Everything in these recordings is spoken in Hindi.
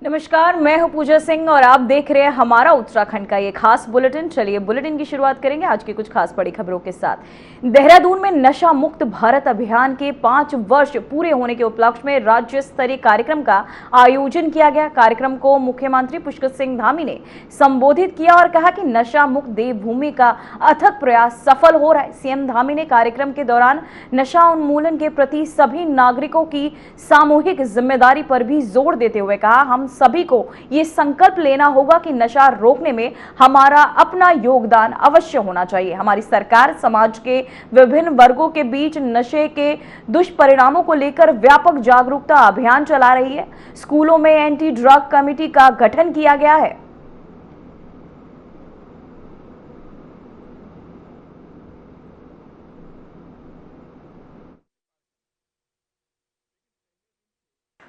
नमस्कार, मैं हूं पूजा सिंह और आप देख रहे हैं हमारा उत्तराखंड का ये खास बुलेटिन। चलिए बुलेटिन की शुरुआत करेंगे आज की कुछ खास बड़ी खबरों के साथ। देहरादून में नशा मुक्त भारत अभियान के 5 वर्ष पूरे होने के उपलक्ष्य में राज्य स्तरीय कार्यक्रम का आयोजन किया गया। कार्यक्रम को मुख्यमंत्री पुष्कर सिंह धामी ने संबोधित किया और कहा कि नशा मुक्त देवभूमि का अथक प्रयास सफल हो रहा है। सीएम धामी ने कार्यक्रम के दौरान नशा उन्मूलन के प्रति सभी नागरिकों की सामूहिक जिम्मेदारी पर भी जोर देते हुए कहा, हम सभी को ये संकल्प लेना होगा कि नशा रोकने में हमारा अपना योगदान अवश्य होना चाहिए। हमारी सरकार समाज के विभिन्न वर्गों के बीच नशे के दुष्परिणामों को लेकर व्यापक जागरूकता अभियान चला रही है। स्कूलों में एंटी ड्रग कमेटी का गठन किया गया है।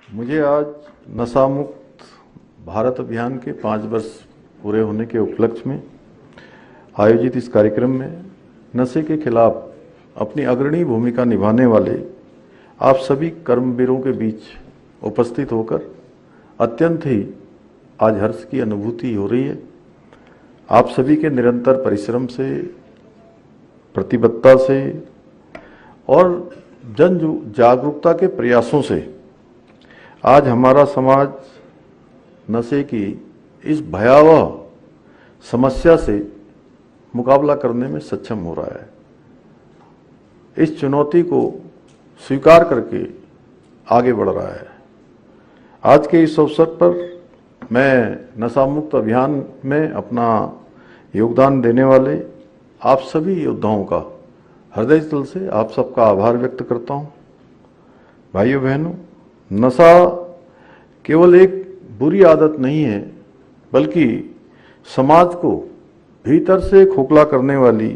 मुझे आज नशा मुक्त भारत अभियान के 5 वर्ष पूरे होने के उपलक्ष्य में आयोजित इस कार्यक्रम में नशे के खिलाफ अपनी अग्रणी भूमिका निभाने वाले आप सभी कर्मवीरों के बीच उपस्थित होकर अत्यंत ही आज हर्ष की अनुभूति हो रही है। आप सभी के निरंतर परिश्रम से, प्रतिबद्धता से और जन जागरूकता के प्रयासों से आज हमारा समाज नशे की इस भयावह समस्या से मुकाबला करने में सक्षम हो रहा है। इस चुनौती को स्वीकार करके आगे बढ़ रहा है। आज के इस अवसर पर मैं नशा मुक्त अभियान में अपना योगदान देने वाले आप सभी योद्धाओं का हृदय तल से आप सबका आभार व्यक्त करता हूं। भाइयों बहनों, नशा केवल एक बुरी आदत नहीं है, बल्कि समाज को भीतर से खोखला करने वाली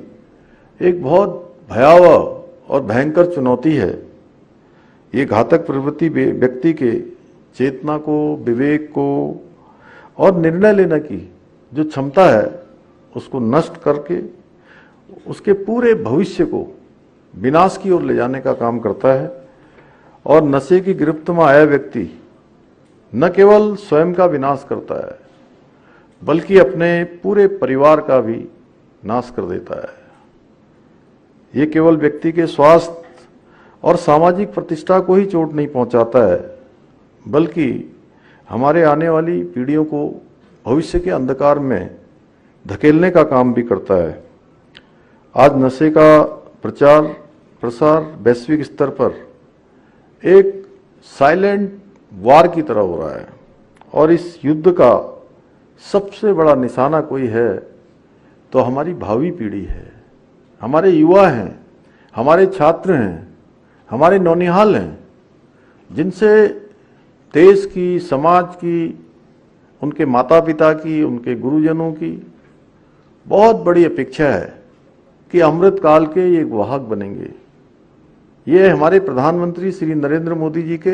एक बहुत भयावह और भयंकर चुनौती है। ये घातक प्रवृत्ति व्यक्ति के चेतना को, विवेक को और निर्णय लेने की जो क्षमता है उसको नष्ट करके उसके पूरे भविष्य को विनाश की ओर ले जाने का काम करता है। और नशे की गिरफ्त में आया व्यक्ति न केवल स्वयं का विनाश करता है, बल्कि अपने पूरे परिवार का भी नाश कर देता है। ये केवल व्यक्ति के स्वास्थ्य और सामाजिक प्रतिष्ठा को ही चोट नहीं पहुंचाता है, बल्कि हमारे आने वाली पीढ़ियों को भविष्य के अंधकार में धकेलने का काम भी करता है। आज नशे का प्रचार प्रसार वैश्विक स्तर पर एक साइलेंट वार की तरह हो रहा है और इस युद्ध का सबसे बड़ा निशाना कोई है तो हमारी भावी पीढ़ी है, हमारे युवा हैं, हमारे छात्र हैं, हमारे नौनिहाल हैं, जिनसे देश की, समाज की, उनके माता पिता की, उनके गुरुजनों की बहुत बड़ी अपेक्षा है कि अमृत काल के ये वाहक बनेंगे। ये हमारे प्रधानमंत्री श्री नरेंद्र मोदी जी के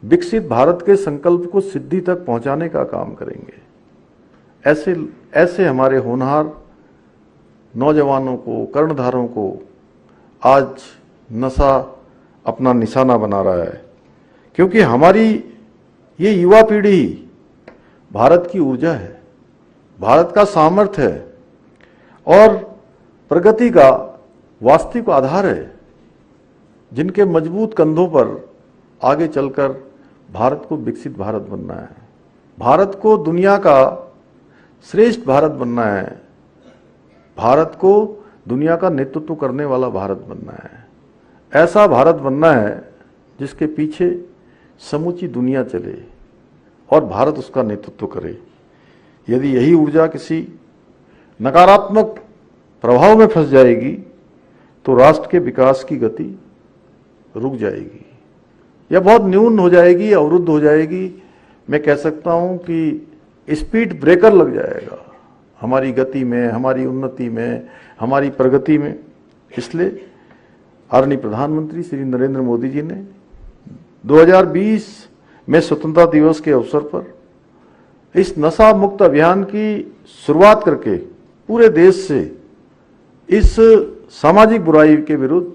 विकसित भारत के संकल्प को सिद्धि तक पहुंचाने का काम करेंगे। ऐसे हमारे होनहार नौजवानों को, कर्णधारों को आज नशा अपना निशाना बना रहा है, क्योंकि हमारी ये युवा पीढ़ी भारत की ऊर्जा है, भारत का सामर्थ्य है और प्रगति का वास्तविक आधार है, जिनके मजबूत कंधों पर आगे चलकर भारत को विकसित भारत बनना है, भारत को दुनिया का श्रेष्ठ भारत बनना है, भारत को दुनिया का नेतृत्व करने वाला भारत बनना है। ऐसा भारत बनना है जिसके पीछे समूची दुनिया चले और भारत उसका नेतृत्व करे। यदि यही ऊर्जा किसी नकारात्मक प्रभाव में फंस जाएगी तो राष्ट्र के विकास की गति रुक जाएगी या बहुत न्यून हो जाएगी, अवरुद्ध हो जाएगी। मैं कह सकता हूं कि स्पीड ब्रेकर लग जाएगा हमारी गति में, हमारी उन्नति में, हमारी प्रगति में। इसलिए आदरणीय प्रधानमंत्री श्री नरेंद्र मोदी जी ने 2020 में स्वतंत्रता दिवस के अवसर पर इस नशा मुक्त अभियान की शुरुआत करके पूरे देश से इस सामाजिक बुराई के विरुद्ध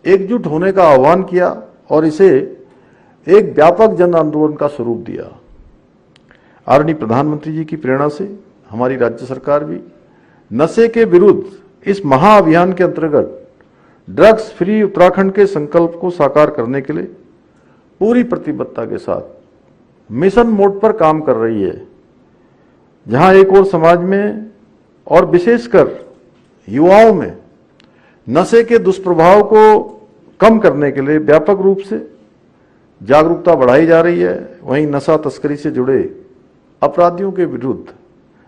एकजुट होने का आह्वान किया और इसे एक व्यापक जन आंदोलन का स्वरूप दिया। आदरणीय प्रधानमंत्री जी की प्रेरणा से हमारी राज्य सरकार भी नशे के विरुद्ध इस महाअभियान के अंतर्गत ड्रग्स फ्री उत्तराखंड के संकल्प को साकार करने के लिए पूरी प्रतिबद्धता के साथ मिशन मोड पर काम कर रही है। जहां एक और समाज में और विशेषकर युवाओं में नशे के दुष्प्रभाव को कम करने के लिए व्यापक रूप से जागरूकता बढ़ाई जा रही है, वहीं नशा तस्करी से जुड़े अपराधियों के विरुद्ध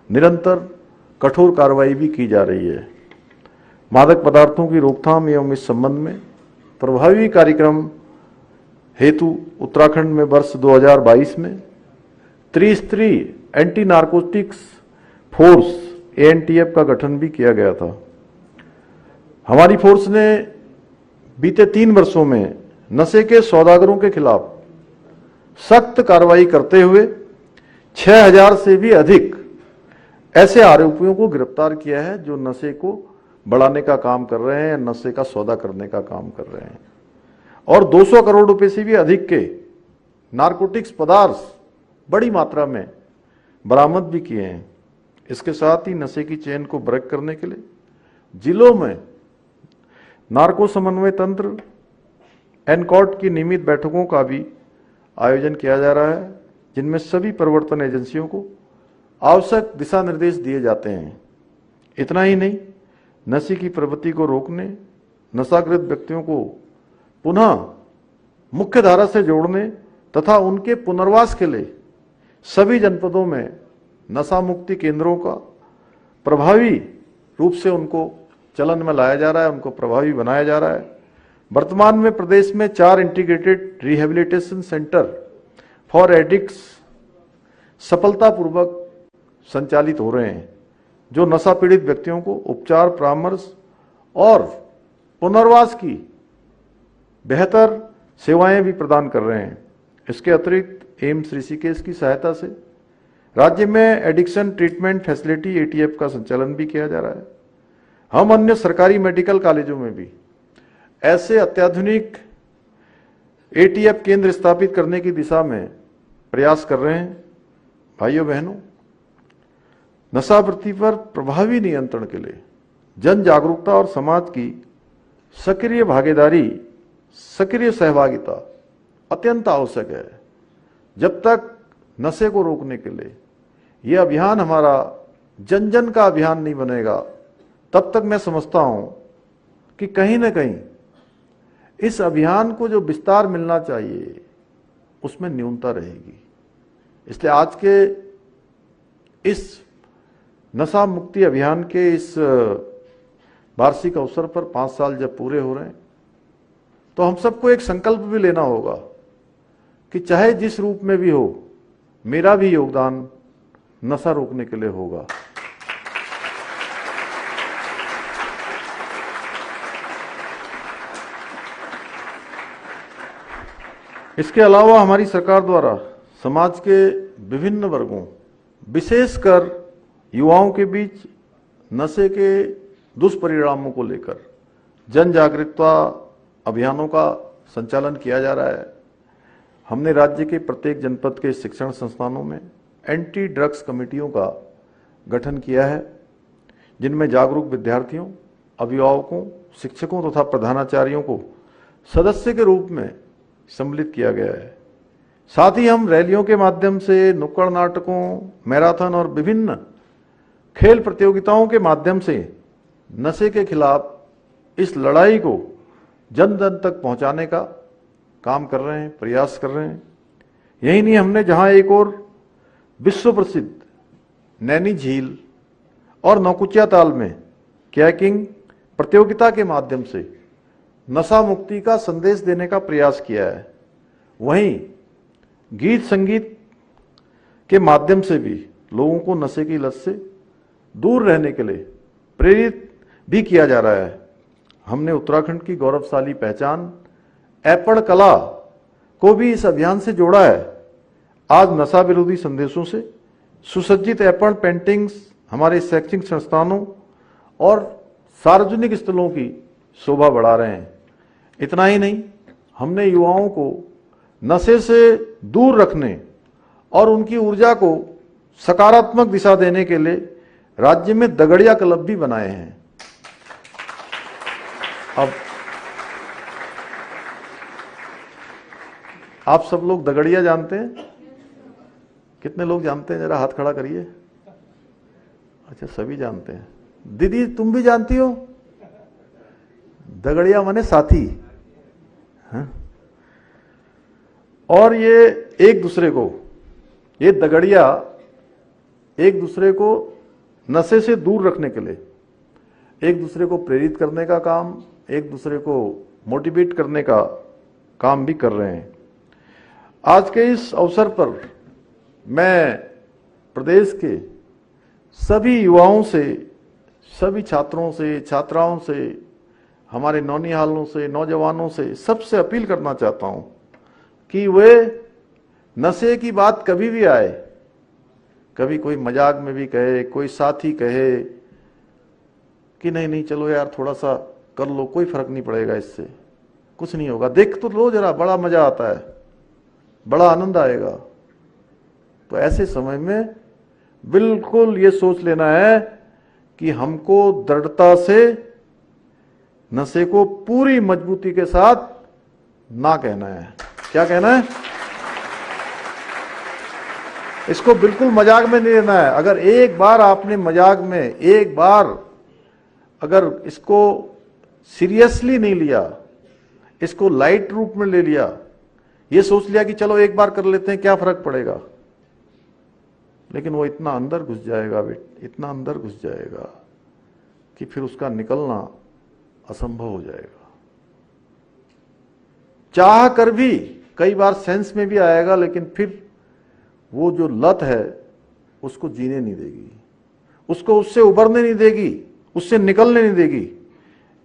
निरंतर कठोर कार्रवाई भी की जा रही है। मादक पदार्थों की रोकथाम एवं इस संबंध में प्रभावी कार्यक्रम हेतु उत्तराखंड में वर्ष 2022 में त्रिस्तरीय एंटी नारकोटिक्स फोर्स ANTF का गठन भी किया गया था। हमारी फोर्स ने बीते 3 वर्षों में नशे के सौदागरों के खिलाफ सख्त कार्रवाई करते हुए 6000 से भी अधिक ऐसे आरोपियों को गिरफ्तार किया है जो नशे को बढ़ाने का काम कर रहे हैं, नशे का सौदा करने का काम कर रहे हैं, और 200 करोड़ रुपए से भी अधिक के नारकोटिक्स पदार्थ बड़ी मात्रा में बरामद भी किए हैं। इसके साथ ही नशे की चेन को ब्रेक करने के लिए जिलों में नार्को समन्वय तंत्र एनकॉट की नियमित बैठकों का भी आयोजन किया जा रहा है, जिनमें सभी प्रवर्तन एजेंसियों को आवश्यक दिशा निर्देश दिए जाते हैं। इतना ही नहीं, नशे की प्रवृत्ति को रोकने, नशाग्रस्त व्यक्तियों को पुनः मुख्य धारा से जोड़ने तथा उनके पुनर्वास के लिए सभी जनपदों में नशा मुक्ति केंद्रों का प्रभावी रूप से उनको चलन में लाया जा रहा है, उनको प्रभावी बनाया जा रहा है। वर्तमान में प्रदेश में 4 integrated rehabilitation centre for addicts सफलतापूर्वक संचालित हो रहे हैं, जो नशा पीड़ित व्यक्तियों को उपचार, परामर्श और पुनर्वास की बेहतर सेवाएं भी प्रदान कर रहे हैं। इसके अतिरिक्त एम्स ऋषिकेश की सहायता से राज्य में एडिक्शन ट्रीटमेंट फैसिलिटी ATF का संचालन भी किया जा रहा है। हम अन्य सरकारी मेडिकल कॉलेजों में भी ऐसे अत्याधुनिक ATF केंद्र स्थापित करने की दिशा में प्रयास कर रहे हैं। भाइयों बहनों, नशावृत्ति पर प्रभावी नियंत्रण के लिए जन जागरूकता और समाज की सक्रिय भागीदारी, सक्रिय सहभागिता अत्यंत आवश्यक है। जब तक नशे को रोकने के लिए यह अभियान हमारा जन जन का अभियान नहीं बनेगा, तब तक मैं समझता हूं कि कहीं ना कहीं इस अभियान को जो विस्तार मिलना चाहिए उसमें न्यूनता रहेगी। इसलिए आज के इस नशा मुक्ति अभियान के इस वार्षिक अवसर पर 5 साल जब पूरे हो रहे हैं, तो हम सबको एक संकल्प भी लेना होगा कि चाहे जिस रूप में भी हो, मेरा भी योगदान नशा रोकने के लिए होगा। इसके अलावा हमारी सरकार द्वारा समाज के विभिन्न वर्गों, विशेषकर युवाओं के बीच नशे के दुष्परिणामों को लेकर जन जागरूकता अभियानों का संचालन किया जा रहा है। हमने राज्य के प्रत्येक जनपद के शिक्षण संस्थानों में एंटी ड्रग्स कमेटियों का गठन किया है, जिनमें जागरूक विद्यार्थियों, अभिभावकों, शिक्षकों तथा प्रधानाचार्यों को सदस्य के रूप में सम्मिलित किया गया है। साथ ही हम रैलियों के माध्यम से, नुक्कड़ नाटकों, मैराथन और विभिन्न खेल प्रतियोगिताओं के माध्यम से नशे के खिलाफ इस लड़ाई को जन जन तक पहुंचाने का काम कर रहे हैं, प्रयास कर रहे हैं। यही नहीं, हमने जहां एक और विश्व प्रसिद्ध नैनी झील और नौकुचिया ताल में कैकिंग प्रतियोगिता के माध्यम से नशा मुक्ति का संदेश देने का प्रयास किया है, वहीं गीत संगीत के माध्यम से भी लोगों को नशे की लत से दूर रहने के लिए प्रेरित भी किया जा रहा है। हमने उत्तराखंड की गौरवशाली पहचान ऐपण कला को भी इस अभियान से जोड़ा है। आज नशा विरोधी संदेशों से सुसज्जित ऐपण पेंटिंग्स हमारे शैक्षणिक संस्थानों और सार्वजनिक स्थलों की शोभा बढ़ा रहे हैं। इतना ही नहीं, हमने युवाओं को नशे से दूर रखने और उनकी ऊर्जा को सकारात्मक दिशा देने के लिए राज्य में दगड़िया क्लब भी बनाए हैं। अब आप सब लोग दगड़िया जानते हैं? कितने लोग जानते हैं? जरा हाथ खड़ा करिए। अच्छा, सभी जानते हैं। दीदी तुम भी जानती हो? दगड़िया माने साथी, हाँ? और ये एक दूसरे को, ये दगड़िया एक दूसरे को नशे से दूर रखने के लिए, एक दूसरे को प्रेरित करने का काम, एक दूसरे को मोटिवेट करने का काम भी कर रहे हैं। आज के इस अवसर पर मैं प्रदेश के सभी युवाओं से, सभी छात्रों से, छात्राओं से, हमारे नौनिहालों से, नौजवानों से, सबसे अपील करना चाहता हूं कि वे नशे की बात कभी भी आए, कभी कोई मजाक में भी कहे, कोई साथी कहे कि नहीं नहीं चलो यार थोड़ा सा कर लो, कोई फर्क नहीं पड़ेगा, इससे कुछ नहीं होगा, देख तो लो जरा, बड़ा मजा आता है, बड़ा आनंद आएगा। तो ऐसे समय में बिल्कुल ये सोच लेना है कि हमको दृढ़ता से नशे को पूरी मजबूती के साथ ना कहना है। क्या कहना है? इसको बिल्कुल मजाक में नहीं लेना है। अगर एक बार आपने मजाक में, एक बार अगर इसको सीरियसली नहीं लिया, इसको लाइट रूप में ले लिया, ये सोच लिया कि चलो एक बार कर लेते हैं, क्या फर्क पड़ेगा, लेकिन वो इतना अंदर घुस जाएगा, इतना अंदर घुस जाएगा कि फिर उसका निकलना असंभव हो जाएगा। चाह कर भी कई बार सेंस में भी आएगा, लेकिन फिर वो जो लत है उसको जीने नहीं देगी, उसको उससे उबरने नहीं देगी, उससे निकलने नहीं देगी।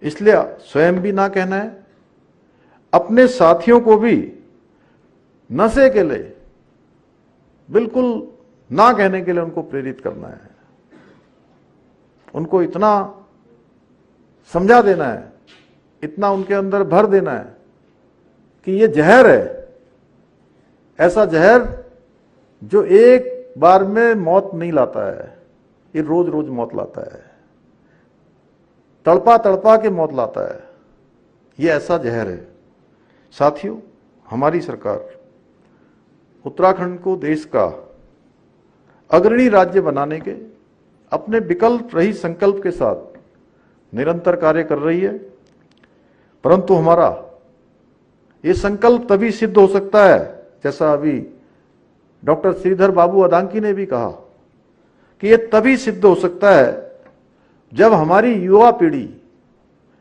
इसलिए स्वयं भी ना कहना है, अपने साथियों को भी नशे के लिए बिल्कुल ना कहने के लिए उनको प्रेरित करना है, उनको इतना समझा देना है, इतना उनके अंदर भर देना है कि ये जहर है, ऐसा जहर जो एक बार में मौत नहीं लाता है, ये रोज रोज मौत लाता है, तड़पा तड़पा के मौत लाता है, ये ऐसा जहर है। साथियों, हमारी सरकार उत्तराखंड को देश का अग्रणी राज्य बनाने के अपने विकल्प रहित संकल्प के साथ निरंतर कार्य कर रही है, परंतु हमारा ये संकल्प तभी सिद्ध हो सकता है, जैसा अभी डॉक्टर श्रीधर बाबू अदांकी ने भी कहा कि ये तभी सिद्ध हो सकता है जब हमारी युवा पीढ़ी,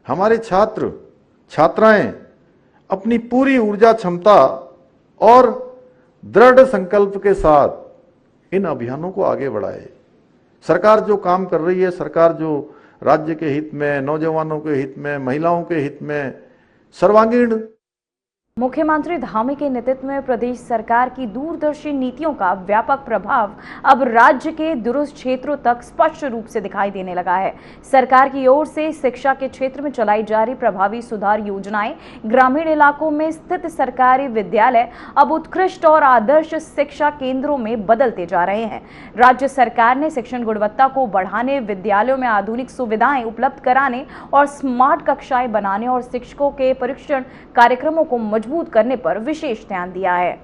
हमारे छात्र छात्राएं अपनी पूरी ऊर्जा क्षमता और दृढ़ संकल्प के साथ इन अभियानों को आगे बढ़ाए। सरकार जो काम कर रही है, सरकार जो राज्य के हित में, नौजवानों के हित में, महिलाओं के हित में सर्वांगीण। मुख्यमंत्री धामी के नेतृत्व में प्रदेश सरकार की दूरदर्शी नीतियों का व्यापक प्रभाव अब राज्य के दूरस्थ क्षेत्रों तक स्पष्ट रूप से दिखाई देने लगा है। सरकार की ओर से शिक्षा के क्षेत्र में चलाई जा रही प्रभावी सुधार योजनाएं ग्रामीण इलाकों में स्थित सरकारी विद्यालय अब उत्कृष्ट और आदर्श शिक्षा केंद्रों में बदलते जा रहे हैं। राज्य सरकार ने शिक्षण गुणवत्ता को बढ़ाने, विद्यालयों में आधुनिक सुविधाएं उपलब्ध कराने और स्मार्ट कक्षाएं बनाने और शिक्षकों के परीक्षण कार्यक्रमों को मजबूत करने पर विशेष ध्यान दिया है।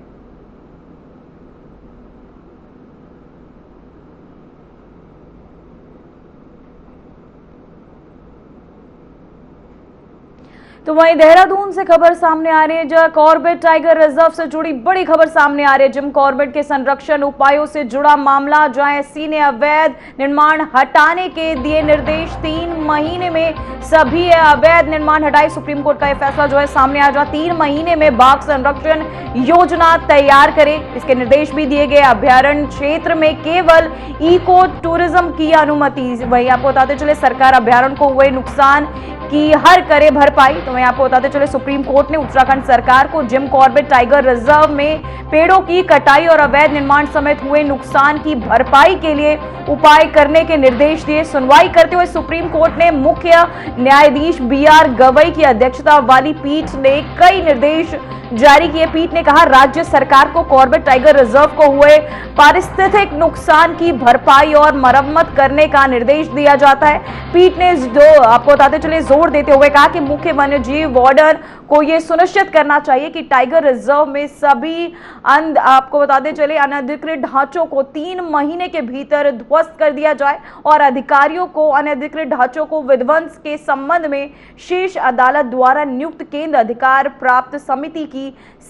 तो वहीं देहरादून से खबर सामने आ रही है, जहां कॉर्बेट टाइगर रिजर्व से जुड़ी बड़ी खबर सामने आ रही है। जिम कॉर्बेट के संरक्षण उपायों से जुड़ा मामला, जहां एससी ने अवैध निर्माण हटाने के दिए निर्देश, 3 महीने में सभी अवैध निर्माण हटाए। सुप्रीम कोर्ट का यह फैसला जो है सामने आ, जहां 3 महीने में बाघ संरक्षण योजना तैयार करे, इसके निर्देश भी दिए गए। अभ्यारण्य क्षेत्र में केवल इको टूरिज्म की अनुमति। वही आपको बताते चले, सरकार अभ्यारण्य को हुए नुकसान कि हर करे भरपाई। तो मैं आपको बताते चले सुप्रीम कोर्ट ने उत्तराखंड सरकार को जिम कॉर्बेट टाइगर रिजर्व में पेड़ों की कटाई और अवैध निर्माण समेत हुए नुकसान की भरपाई के लिए उपाय करने के निर्देश दिए। सुनवाई करते हुए सुप्रीम कोर्ट ने मुख्य न्यायाधीश BR गवई की अध्यक्षता वाली पीठ ने कई निर्देश जारी किए। पीठ ने कहा राज्य सरकार को कॉर्बेट टाइगर रिजर्व को हुए पारिस्थितिक नुकसान की भरपाई और मरम्मत करने का निर्देश दिया जाता है। पीठ ने आपको बताते चले जोर देते हुए कहा कि मुख्य वन्यजीव वार्डन को यह सुनिश्चित करना चाहिए कि टाइगर रिजर्व में सभी आपको बताते चले अनधिकृत ढांचों को 3 महीने के भीतर ध्वस्त कर दिया जाए और अधिकारियों को अनधिकृत ढांचों को विध्वंस के संबंध में शीर्ष अदालत द्वारा नियुक्त केंद्र अधिकार प्राप्त समिति की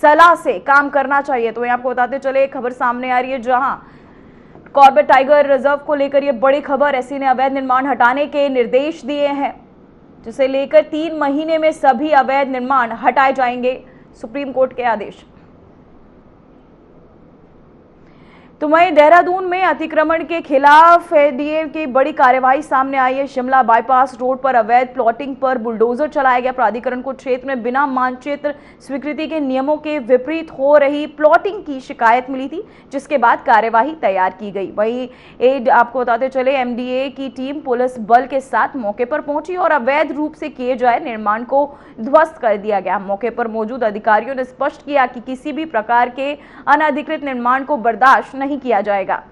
सलाह से काम करना चाहिए। तो आपको बताते चले खबर सामने आ रही है जहां कॉर्बेट टाइगर रिजर्व को लेकर यह बड़ी खबर, एससी ने अवैध निर्माण हटाने के निर्देश दिए हैं जिसे लेकर 3 महीने में सभी अवैध निर्माण हटाए जाएंगे, सुप्रीम कोर्ट के आदेश। तो वहीं देहरादून में अतिक्रमण के खिलाफ एडीए की बड़ी कार्यवाही सामने आई है। शिमला बाईपास रोड पर अवैध प्लॉटिंग पर बुलडोजर चलाया गया। प्राधिकरण को क्षेत्र में बिना मानचित्र स्वीकृति के नियमों के विपरीत हो रही प्लॉटिंग की शिकायत मिली थी, जिसके बाद कार्यवाही तैयार की गई। वहीं आपको बताते चले एमडीए की टीम पुलिस बल के साथ मौके पर पहुंची और अवैध रूप से किए जाए निर्माण को ध्वस्त कर दिया गया। मौके पर मौजूद अधिकारियों ने स्पष्ट किया कि किसी भी प्रकार के अनधिकृत निर्माण को बर्दाश्त नहीं किया जाएगा।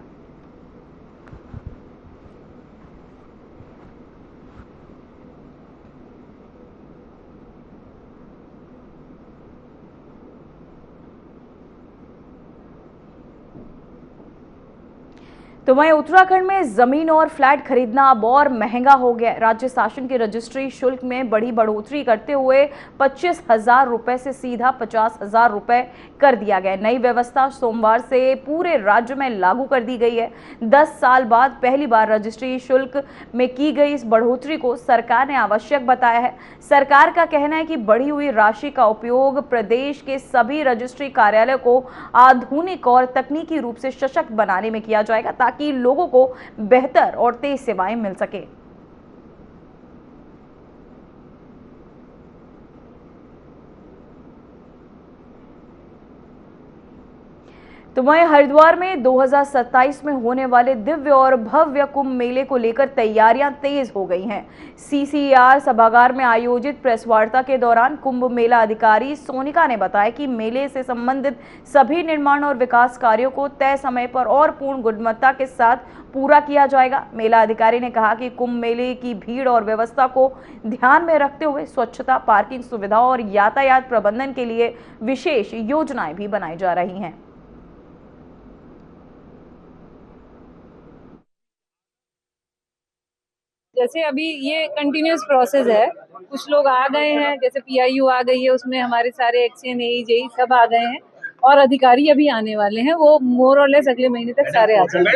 तो वहीं उत्तराखंड में जमीन और फ्लैट खरीदना अब और महंगा हो गया। राज्य शासन की रजिस्ट्री शुल्क में बड़ी बढ़ोतरी करते हुए 25,000 रुपए से सीधा 50,000 रुपए कर दिया गया। नई व्यवस्था सोमवार से पूरे राज्य में लागू कर दी गई है। 10 साल बाद पहली बार रजिस्ट्री शुल्क में की गई इस बढ़ोतरी को सरकार ने आवश्यक बताया है। सरकार का कहना है कि बढ़ी हुई राशि का उपयोग प्रदेश के सभी रजिस्ट्री कार्यालय को आधुनिक और तकनीकी रूप से सशक्त बनाने में किया जाएगा ताकि लोगों को बेहतर और तेज सेवाएं मिल सके। तो वहीं हरिद्वार में 2027 में होने वाले दिव्य और भव्य कुंभ मेले को लेकर तैयारियां तेज हो गई हैं। CCR सभागार में आयोजित प्रेस वार्ता के दौरान कुंभ मेला अधिकारी सोनिका ने बताया कि मेले से संबंधित सभी निर्माण और विकास कार्यों को तय समय पर और पूर्ण गुणवत्ता के साथ पूरा किया जाएगा। मेला अधिकारी ने कहा कि कुंभ मेले की भीड़ और व्यवस्था को ध्यान में रखते हुए स्वच्छता, पार्किंग सुविधा और यातायात प्रबंधन के लिए विशेष योजनाएं भी बनाई जा रही हैं। जैसे अभी ये कंटिन्यूस प्रोसेस है, कुछ लोग आ गए हैं, जैसे PIU आ गई है, उसमें हमारे सारे एक्शन AE सब आ गए हैं और अधिकारी अभी आने वाले हैं। वो मोर और लेस अगले महीने तक सारे आ जाएंगे।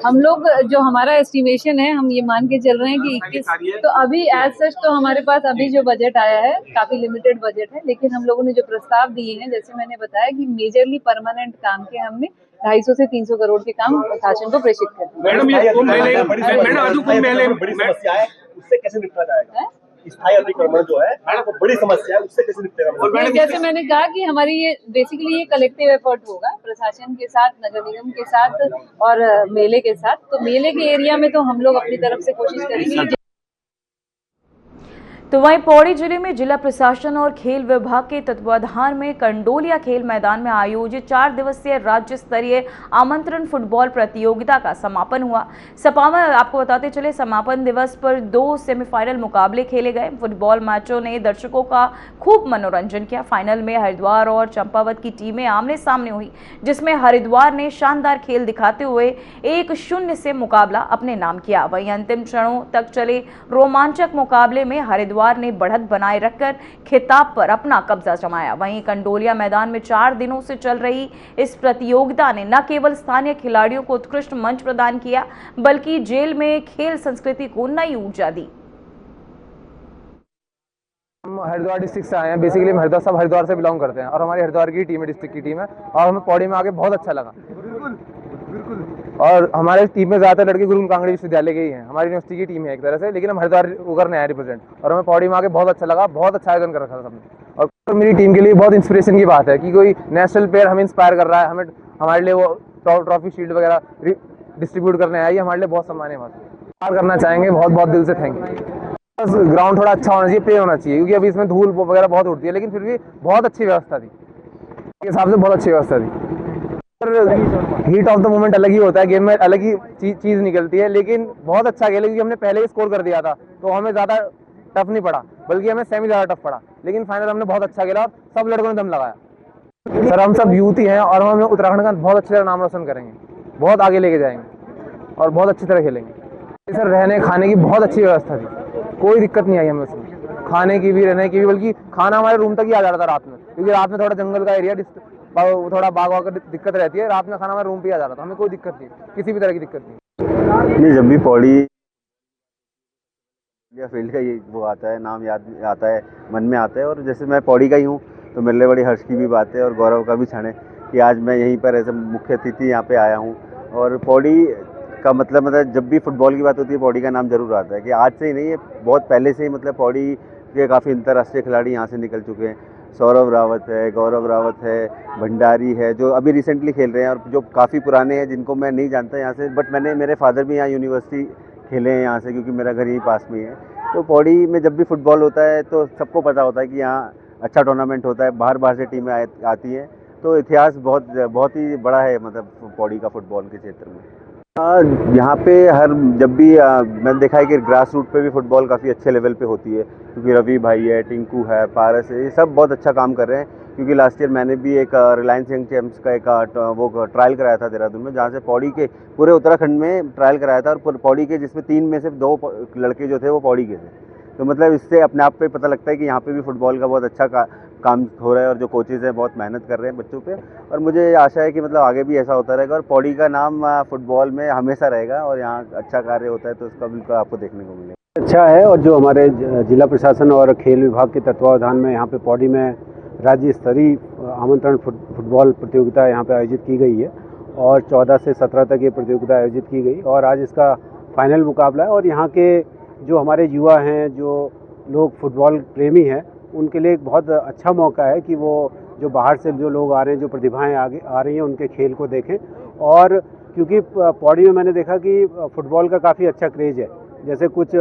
हम लोग जो हमारा एस्टिमेशन है, हम ये मान के चल रहे हैं कि 21। तो अभी एज सच तो हमारे पास अभी जो बजट आया है काफी लिमिटेड बजट है, लेकिन हम लोगों ने जो प्रस्ताव दिए हैं, जैसे मैंने बताया कि मेजरली परमानेंट काम के हमने 250 से 300 करोड़ के काम प्रशासन को प्रेषित कर दिए। मैडम ये कुंभ मेले बड़ी समस्या है, उससे कैसे निपटा जाएगा? स्थायी अतिक्रमण जो है वो बड़ी समस्या है, उससे कैसे निपटेगा? जैसे मैंने कहा कि हमारी ये बेसिकली ये कलेक्टिव एफर्ट होगा प्रशासन के साथ, नगर निगम के साथ और मेले के साथ। तो मेले के एरिया में तो हम लोग अपनी तरफ से कोशिश करेंगे। तो वहीं पौड़ी जिले में जिला प्रशासन और खेल विभाग के तत्वाधान में कंडोलिया खेल मैदान में आयोजित 4 दिवसीय राज्य स्तरीय आमंत्रण फुटबॉल प्रतियोगिता का समापन हुआ। सपा में आपको बताते चले समापन दिवस पर 2 सेमीफाइनल मुकाबले खेले गए। फुटबॉल मैचों ने दर्शकों का खूब मनोरंजन किया। फाइनल में हरिद्वार और चंपावत की टीमें आमने सामने हुई, जिसमें हरिद्वार ने शानदार खेल दिखाते हुए 1-0 से मुकाबला अपने नाम किया। वहीं अंतिम क्षणों तक चले रोमांचक मुकाबले में हरिद्वार ने बढ़त बनाए रखकर खिताब पर अपना कब्जा जमाया। वहीं कंडोलिया मैदान में 4 दिनों से चल रही इस प्रतियोगिता ने न केवल स्थानीय खिलाड़ियों को उत्कृष्ट मंच प्रदान किया, बल्कि जेल में खेल संस्कृति को नई ऊर्जा दी। हम हरिद्वार डिस्ट्रिक्ट से आए हैं। बेसिकली हम हरिद्वार से बिलोंग करते हैं और हमारी हरिद्वार की टीम है, डिस्ट्रिक्ट की टीम है, और हमें पौड़ी में आके बहुत अच्छा लगा। बिल्कुल। और हमारे टीम में ज़्यादातर लड़के गुरुकुल कांगड़ी विश्वविद्यालय के ही हैं, हमारी यूनिवर्सिटी की टीम है एक तरह से, लेकिन हम हरिद्वार होकर नया रिप्रेजेंट, और हमें पौड़ी में आके बहुत अच्छा लगा, बहुत अच्छा आयोजन कर रखा था सबने। और तो मेरी टीम के लिए बहुत इंस्पिरेशन की बात है कि कोई नेशनल प्लेयर हमें इंस्पायर कर रहा है, हमें हमारे लिए वो ट्रॉफी शील्ड वगैरह डिस्ट्रीब्यूट करने आया, ये हमारे लिए बहुत सम्मान है। बात करना चाहेंगे, बहुत बहुत दिल से थैंक यू। बस ग्राउंड थोड़ा अच्छा होना चाहिए, प्ले होना चाहिए, क्योंकि अभी इसमें धूल वगैरह बहुत उड़ती है, लेकिन फिर भी बहुत अच्छी व्यवस्था थी, के हिसाब से बहुत अच्छी व्यवस्था थी। हीट ऑफ द मोमेंट अलग ही होता है, गेम में अलग ही चीज निकलती है, लेकिन बहुत अच्छा खेला क्योंकि हमने पहले ही स्कोर कर दिया था, तो हमें ज्यादा टफ नहीं पड़ा, बल्कि हमें सेमी ज्यादा टफ पड़ा, लेकिन फाइनल हमने बहुत अच्छा खेला और सब लड़कों ने दम लगाया। सर हम सब यूथ ही हैं और हम उत्तराखंड का बहुत अच्छी तरह नाम रोशन करेंगे, बहुत आगे लेके जाएंगे और बहुत अच्छी तरह खेलेंगे। सर रहने खाने की बहुत अच्छी व्यवस्था थी, कोई दिक्कत नहीं आई हमें उसमें, खाने की भी रहने की भी, बल्कि खाना हमारे रूम तक ही आ जाता था रात में, क्योंकि रात में थोड़ा जंगल का एरिया, थोड़ा बाग वाग का दिक्कत रहती है, रात में खाना हमारे रूम पे आ जाता था, हमें कोई दिक्कत नहीं, किसी भी तरह की दिक्कत नहीं। जब भी पौड़ी फील्ड का ये वो आता है, नाम याद आता है, मन में आता है, और जैसे मैं पौड़ी का ही हूँ तो मेरे लिए बड़ी हर्ष की भी बात है और गौरव का भी क्षण है कि आज मैं यहीं पर ऐसे मुख्य अतिथि यहाँ पे आया हूँ। और पौड़ी का मतलब जब भी फुटबॉल की बात होती है पौड़ी का नाम जरूर आता है, कि आज से ही नहीं है, बहुत पहले से ही मतलब पौड़ी के काफ़ी अंतर्राष्ट्रीय खिलाड़ी यहाँ से निकल चुके हैं। सौरव रावत है, गौरव रावत है, भंडारी है, जो अभी रिसेंटली खेल रहे हैं, और जो काफ़ी पुराने हैं जिनको मैं नहीं जानता यहाँ से, बट मेरे फादर भी यहाँ यूनिवर्सिटी खेले हैं यहाँ से, क्योंकि मेरा घर यहीं पास में ही है। तो पौड़ी में जब भी फुटबॉल होता है तो सबको पता होता है कि यहाँ अच्छा टूर्नामेंट होता है, बाहर से टीमें आती हैं, तो इतिहास बहुत ही बड़ा है मतलब पौड़ी का फुटबॉल के क्षेत्र में। यहाँ पे जब भी मैंने देखा है कि ग्रास रूट पे भी फुटबॉल काफ़ी अच्छे लेवल पे होती है, क्योंकि रवि भाई है, टिंकू है, पारस है, ये सब बहुत अच्छा काम कर रहे हैं। क्योंकि लास्ट ईयर मैंने भी एक रिलायंस यंग चैम्प्स का एक वो ट्रायल कराया था देहरादून में, जहाँ से पौड़ी के पूरे उत्तराखंड में ट्रायल कराया था, और पौड़ी के जिसमें 3 में से 2 लड़के जो थे वो पौड़ी के थे। तो मतलब इससे अपने आप पे पता लगता है कि यहाँ पे भी फुटबॉल का बहुत अच्छा काम हो रहा है, और जो कोचेज़ हैं बहुत मेहनत कर रहे हैं बच्चों पे, और मुझे आशा है कि मतलब आगे भी ऐसा होता रहेगा और पौड़ी का नाम फुटबॉल में हमेशा रहेगा, और यहाँ अच्छा कार्य होता है तो उसका बिल्कुल आपको देखने को मिलेगा। अच्छा है, और जो हमारे जिला प्रशासन और खेल विभाग के तत्वावधान में यहाँ पे पौड़ी में राज्य स्तरीय आमंत्रण फुटबॉल प्रतियोगिता यहाँ पे आयोजित की गई है, और 14 से 17 तक ये प्रतियोगिता आयोजित की गई, और आज इसका फाइनल मुकाबला है। और यहाँ के जो हमारे युवा हैं, जो लोग फुटबॉल प्रेमी हैं, उनके लिए एक बहुत अच्छा मौका है कि वो जो बाहर से जो लोग आ रहे हैं, जो प्रतिभाएं आगे आ रही हैं, उनके खेल को देखें। और क्योंकि पौड़ी में मैंने देखा कि फुटबॉल का काफ़ी अच्छा क्रेज़ है, जैसे कुछ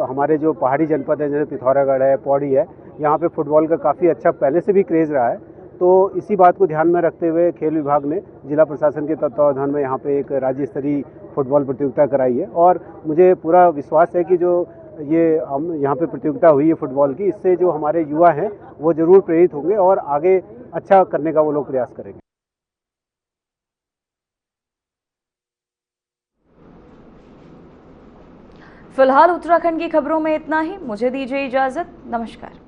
हमारे जो पहाड़ी जनपद है, जैसे पिथौरागढ़ है, पौड़ी है, यहाँ पे फुटबॉल का काफ़ी अच्छा पहले से भी क्रेज़ रहा है। तो इसी बात को ध्यान में रखते हुए खेल विभाग ने जिला प्रशासन के तत्वावधान में यहाँ पे एक राज्य स्तरीय फुटबॉल प्रतियोगिता कराई है, और मुझे पूरा विश्वास है कि जो ये यहाँ पे प्रतियोगिता हुई है फुटबॉल की, इससे जो हमारे युवा हैं वो ज़रूर प्रेरित होंगे और आगे अच्छा करने का वो लोग प्रयास करेंगे। फिलहाल उत्तराखंड की खबरों में इतना ही, मुझे दीजिए इजाजत, नमस्कार।